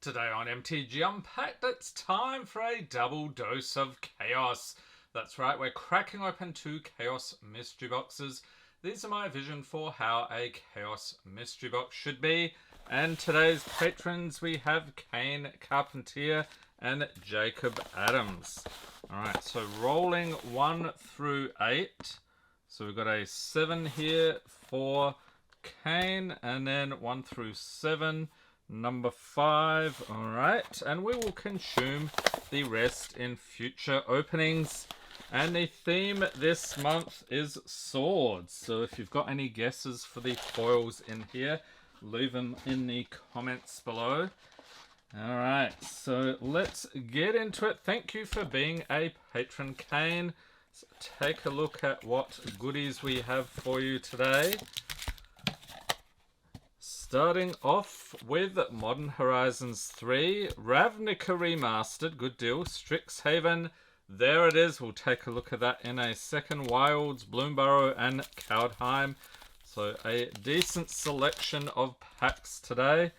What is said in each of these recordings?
Today on MTG Unpacked, it's time for a double dose of chaos. That's right, we're cracking open 2 chaos mystery boxes. These are my vision for how a chaos mystery box should be. And today's patrons, we have Kane, Carpentier, and Jacob Adams. Alright, so rolling 1 through 8. So we've got a 7 here for Kane, and then 1 through 7. Number 5, alright, and we will consume the rest in future openings. And the theme this month is swords, so if you've got any guesses for the foils in here, leave them in the comments below. Alright, so let's get into it. Thank you for being a patron, Kane. So take a look at what goodies we have for you today. Starting off with Modern Horizons 3, Ravnica Remastered, good deal, Strixhaven, there it is, we'll take a look at that in a second, Wilds, Bloomburrow and Kaldheim, so a decent selection of packs today.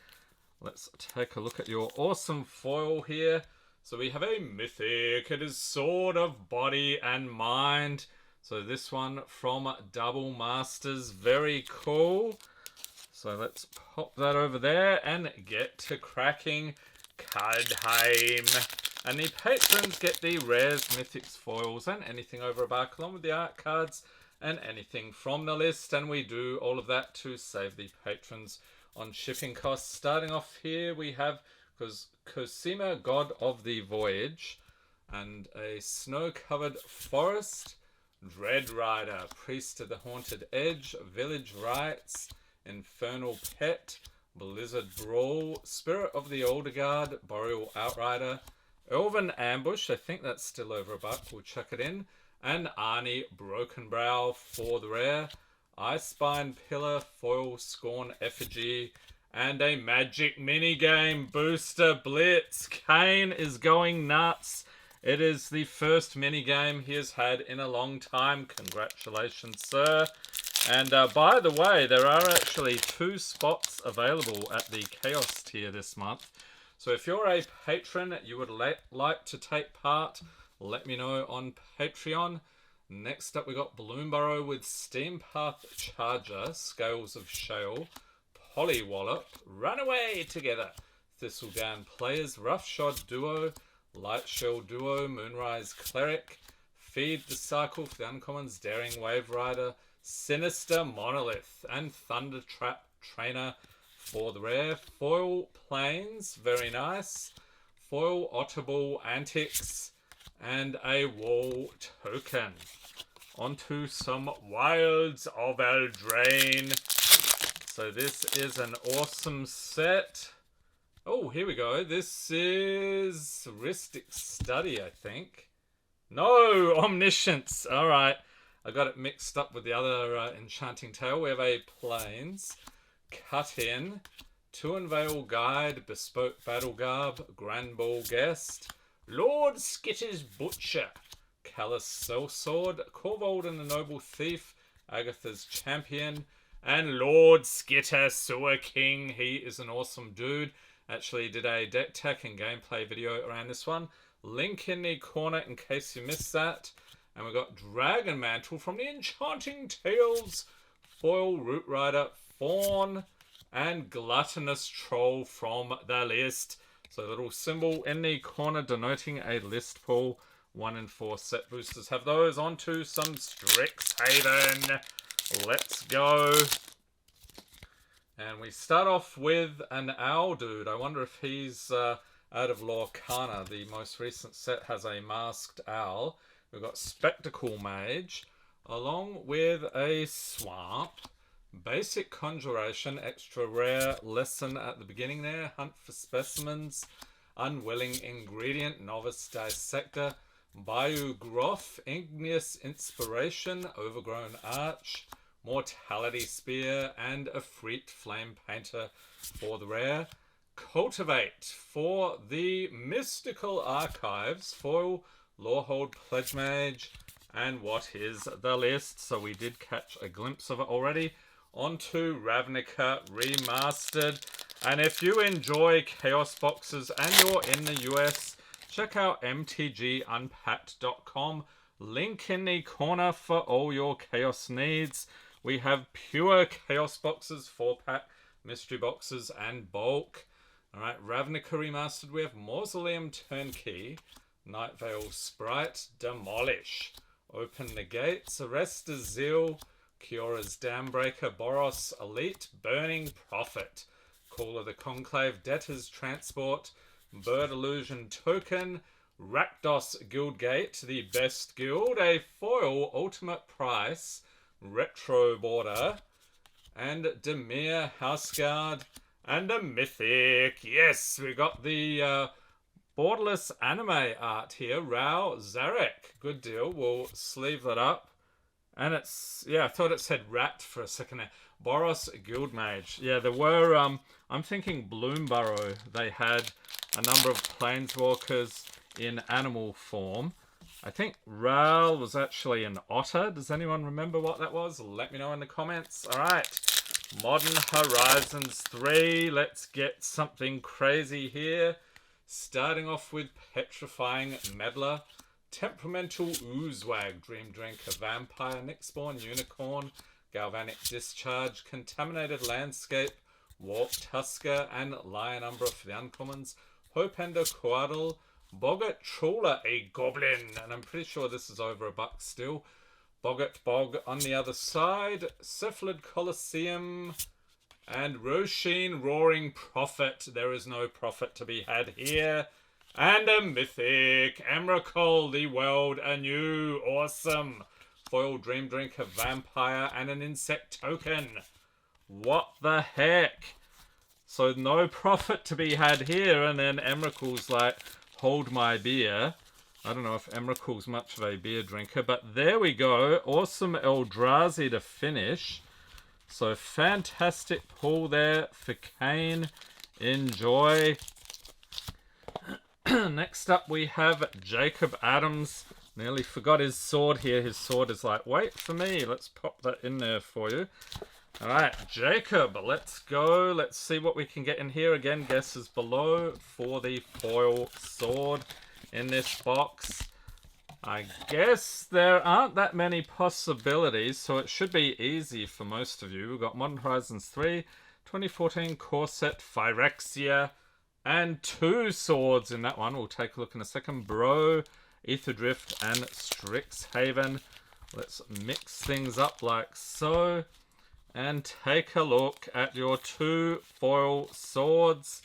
Let's take a look at your awesome foil here. So we have a Mythic, it is Sword of Body and Mind, so this one from Double Masters, very cool. So let's pop that over there and get to cracking Kaldheim. And the patrons get the rares, mythics, foils, and anything over a buck, along with the art cards and anything from the list. And we do all of that to save the patrons on shipping costs. Starting off here, we have Cosima, God of the Voyage, and a snow-covered forest, Dread Rider, Priest of the Haunted Edge, Village Rites, Infernal Pet, Blizzard Brawl, Spirit of the Older Guard, Boreal Outrider, Elven Ambush, I think that's still over a buck, we'll chuck it in, and Arnie Broken Brow for the rare, Icespine Pillar, Foil Scorn Effigy, and a Magic Minigame Booster Blitz. Kane is going nuts. It is the first minigame he has had in a long time. Congratulations, sir. And by the way, there are actually 2 spots available at the Chaos tier this month. So if you're a patron, you would like to take part, let me know on Patreon. Next up, we got Bloomburrow with Steampath Charger, Scales of Shale, Polywallop, Runaway Together, Thistledown Players, Roughshod Duo, Lightshell Duo, Moonrise Cleric, Feed the Cycle for the uncommons, Daring Wave Rider, Sinister Monolith, and Thundertrap Trainer for the rare. Foil Plains, very nice. Foil Otterball Antics, and a Wall Token. Onto some Wilds of Eldraine. So this is an awesome set. Oh, here we go. This is Ristic Study, I think. No, Omniscience. All right. I got it mixed up with the other Enchanting Tale. We have a Plains, Cut In, Tuanvale Guide, Bespoke Battle Garb, Grand Ball Guest, Lord Skitter's Butcher, Callous Sellsword, Corvold and the Noble Thief, Agatha's Champion, and Lord Skitter Sewer King. He is an awesome dude. Actually did a deck tech and gameplay video around this one. Link in the corner in case you missed that. And we've got Dragon Mantle from the Enchanting Tales, Foil Root Rider, Fawn, and Gluttonous Troll from the list. So a little symbol in the corner denoting a list pool. 1 in 4 set boosters have those. Onto some Strixhaven. Let's go. And we start off with an owl dude. I wonder if he's out of Lorcana. The most recent set has a masked owl. We've got Spectacle Mage, along with a Swamp, Basic Conjuration, extra rare lesson at the beginning there, Hunt for Specimens, Unwilling Ingredient, Novice Dissector, Bayou Groff, Igneous Inspiration, Overgrown Arch, Mortality Spear, and a Freet Flame Painter for the rare. Cultivate for the Mystical Archives, Foil, Lorehold Pledge Mage, and what is the list? So we did catch a glimpse of it already. Onto Ravnica Remastered. And if you enjoy Chaos Boxes and you're in the US, check out mtgunpacked.com. Link in the corner for all your Chaos needs. We have pure Chaos Boxes, 4-pack, mystery boxes, and bulk. Alright, Ravnica Remastered. We have Mausoleum Turnkey, Night Veil Sprite, Demolish, Open the Gates, Arrest the Zeal, Kiora's Dambreaker, Boros, Elite, Burning Prophet, Call of the Conclave, Debtor's Transport, Bird Illusion Token, Rakdos Guildgate, the best guild, a foil Ultimate Price, Retro Border, and Demir Houseguard, and a Mythic. Yes, we got the borderless anime art here. Rao Zarek. Good deal. We'll sleeve that up. And it's, yeah, I thought it said rat for a second there. Boros Guildmage. Yeah, there were, I'm thinking Bloomburrow. They had a number of planeswalkers in animal form. I think Ral was actually an otter. Does anyone remember what that was? Let me know in the comments. All right. Modern Horizons 3. Let's get something crazy here. Starting off with Petrifying Meddler, Temperamental Oozewag, Dream Drinker, Vampire, Nyxborn, Unicorn, Galvanic Discharge, Contaminated Landscape, Warp Tusker, and Lion Umbra for the uncommons, Hopender Coadle, Boggart Trawler, a goblin, and I'm pretty sure this is over $1 still. Boggart Bog on the other side, Cephalid Colosseum, and Roshin Roaring Prophet. There is no profit to be had here. And a Mythic, Emrakul, the world anew, awesome. Foil Dream Drinker, Vampire, and an Insect Token. What the heck? So no profit to be had here, and then Emrakul's like, hold my beer. I don't know if Emrakul's much of a beer drinker, but there we go. Awesome Eldrazi to finish. So fantastic pull there for Kane. Enjoy. Next up we have Jacob Adams. Nearly forgot his sword here. His sword is like, wait for me. Let's pop that in there for you. Alright, Jacob, let's go. Let's see what we can get in here. Again, guesses below for the foil sword in this box. I guess there aren't that many possibilities, so it should be easy for most of you. We've got Modern Horizons 3, 2014 core set, Phyrexia, and 2 swords in that one. We'll take a look in a second. Bro, Aetherdrift, and Strixhaven. Let's mix things up like so. And take a look at your 2 foil swords.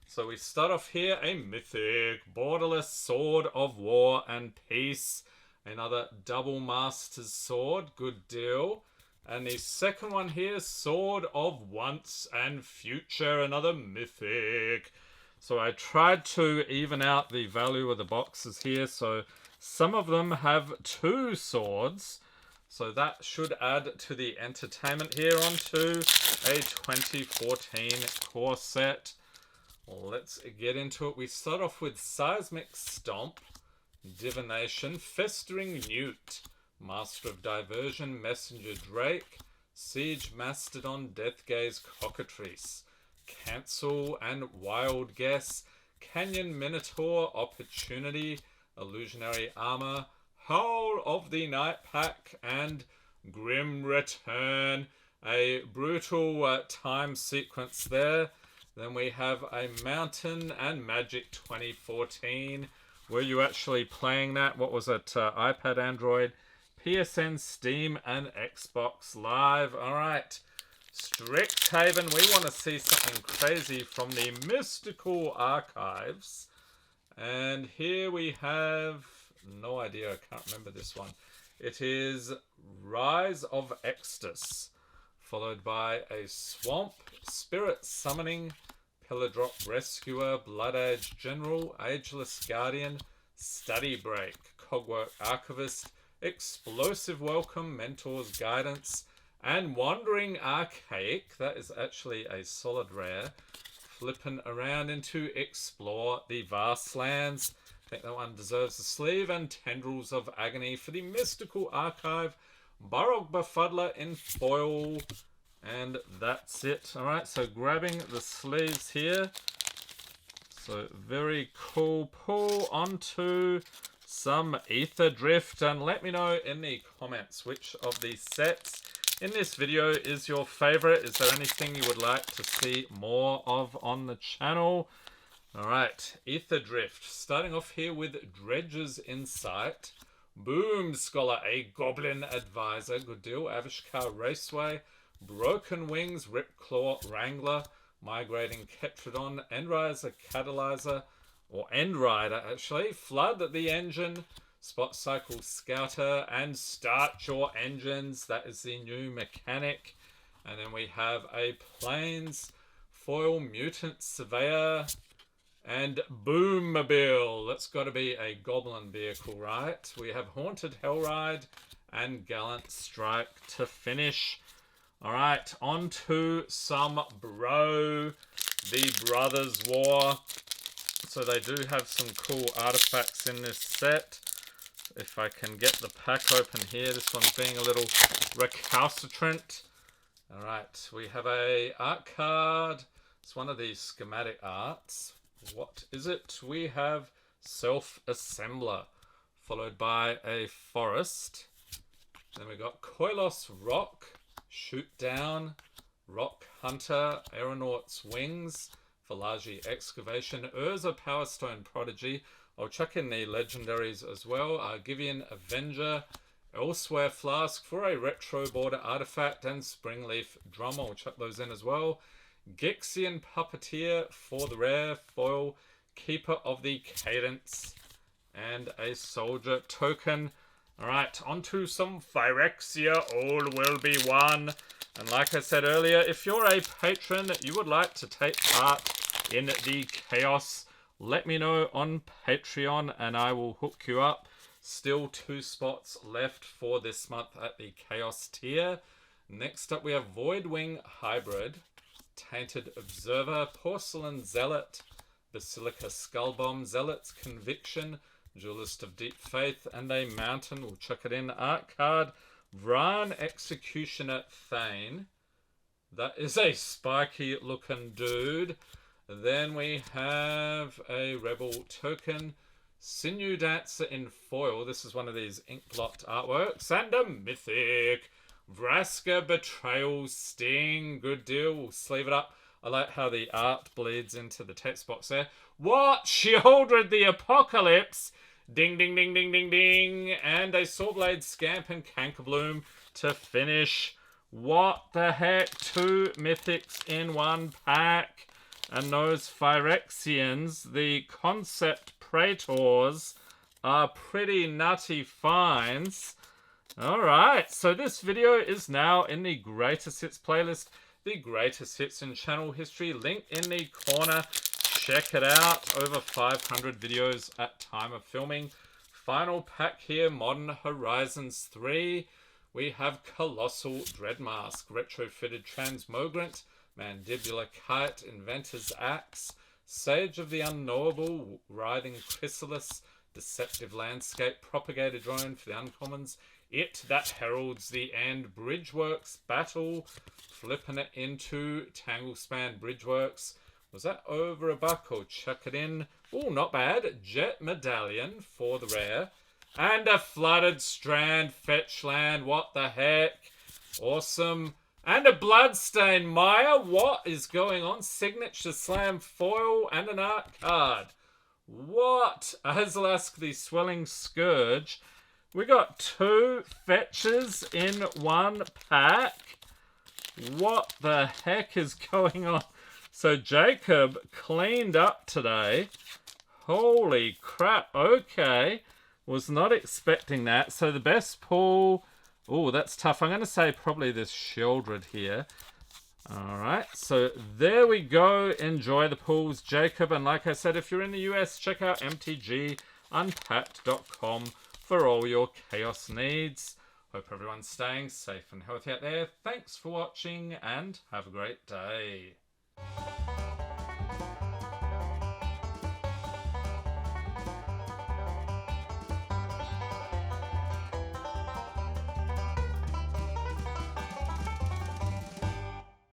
So we start off here, a Mythic, Borderless Sword of War and Peace. Another Double Master's Sword, good deal. And the second one here, Sword of Once and Future, another Mythic. So I tried to even out the value of the boxes here. So some of them have 2 swords. So that should add to the entertainment here onto a 2014 core set. Let's get into it. We start off with Seismic Stomp, Divination, Festering Newt, Master of Diversion, Messenger Drake, Siege Mastodon, Deathgaze Cockatrice, Cancel and Wild Guess, Canyon Minotaur, Opportunity, Illusionary Armor, Howl of the Night Pack, and Grim Return. A brutal time sequence there. Then we have a Mountain and Magic 2014. Were you actually playing that? What was it? iPad, Android, PSN, Steam, and Xbox Live. Alright. Strixhaven. We want to see something crazy from the Mystical Archives. And here we have... no idea. I can't remember this one. It is Rise of Extus, followed by a Swamp, Spirit Summoning, Pillar-Drop Rescuer, Blood Age General, Ageless Guardian, Study Break, Cogwork Archivist, Explosive Welcome, Mentor's Guidance, and Wandering Archaic. That is actually a solid rare. Flipping around into Explore the Vast Lands. I think that one deserves a sleeve. And Tendrils of Agony for the Mystical Archive. Barog Befuddler in foil. And that's it. Alright, so grabbing the sleeves here. So very cool. Pull onto some Ether Drift, and let me know in the comments which of these sets in this video is your favorite. Is there anything you would like to see more of on the channel? Alright, Ether Drift. Starting off here with Dredge's Insight. Boom Scholar, a Goblin Advisor. Good deal. Avishkar Raceway. Broken Wings, Ripclaw Wrangler. Migrating Ketrodon. Endriser Catalyzer. Or Endrider, actually. Flood the Engine. Spot Cycle Scouter. And Start Your Engines. That is the new mechanic. And then we have a Plains Foil Mutant Surveyor. And Boommobile. That's got to be a goblin vehicle, right? We have Haunted Hellride and Gallant Strike to finish. Alright, on to some Bro, the Brothers War. So they do have some cool artifacts in this set. If I can get the pack open here. This one's being a little recalcitrant. Alright, we have a art card. It's one of these schematic arts. What is it? We have Self-Assembler, followed by a Forest. Then we got Koilos Rock, Shoot Down, Rock Hunter, Aeronaut's Wings, Philagi Excavation, Urza Powerstone Prodigy. I'll chuck in the legendaries as well. Argivian Avenger, Elsewhere Flask for a Retro Border Artifact, and Springleaf Drummer. I'll chuck those in as well. Gixian Puppeteer for the rare foil, Keeper of the Cadence, and a Soldier token. Alright, on to some Phyrexia, all will be one. And like I said earlier, if you're a patron, you would like to take part in the chaos, let me know on Patreon and I will hook you up. Still 2 spots left for this month at the chaos tier. Next up we have Voidwing Hybrid, Tainted Observer, Porcelain Zealot, Basilica Skullbomb, Zealot's Conviction, Duelist of Deep Faith, and a Mountain. We'll chuck it in. Art card, Vran Executioner Thane. That is a spiky looking dude. Then we have a Rebel token, Sinew Dancer in foil. This is one of these ink blot artworks. And a Mythic, Vraska Betrayal Sting. Good deal. We'll sleeve it up. I like how the art bleeds into the text box there. What? Shieldred the Apocalypse. Ding, ding, ding, ding, ding, ding. And a Sawblade Scamp and Cankerbloom to finish. What the heck? 2 mythics in 1 pack. And those Phyrexians, the concept Praetors, are pretty nutty finds. Alright, so this video is now in the Greatest Hits playlist, the Greatest Hits in channel history, link in the corner. Check it out, over 500 videos at time of filming. Final pack here, Modern Horizons 3. We have Colossal Dreadmask, Retrofitted Transmogrant, Mandibular Kite, Inventor's Axe, Sage of the Unknowable, Riding Chrysalis, Deceptive Landscape, Propagator Drone for the uncommons, It That Heralds the End, Bridgeworks Battle, flipping it into Tanglespan Bridgeworks. Was that over $1? Or chuck it in. Oh, not bad. Jet Medallion for the rare. And a Flooded Strand Fetch Land. What the heck? Awesome. And a Bloodstain Maya. What is going on? Signature Slam foil and an art card. What? Azlask the Swelling Scourge. We got 2 fetches in 1 pack. What the heck is going on? So Jacob cleaned up today. Holy crap. Okay. Was not expecting that. So the best pull... Oh, that's tough. I'm going to say probably this Shieldred here. Alright, so there we go. Enjoy the pulls, Jacob. And like I said, if you're in the US, check out MTG Unpacked.com for all your chaos needs. Hope everyone's staying safe and healthy out there. Thanks for watching and have a great day.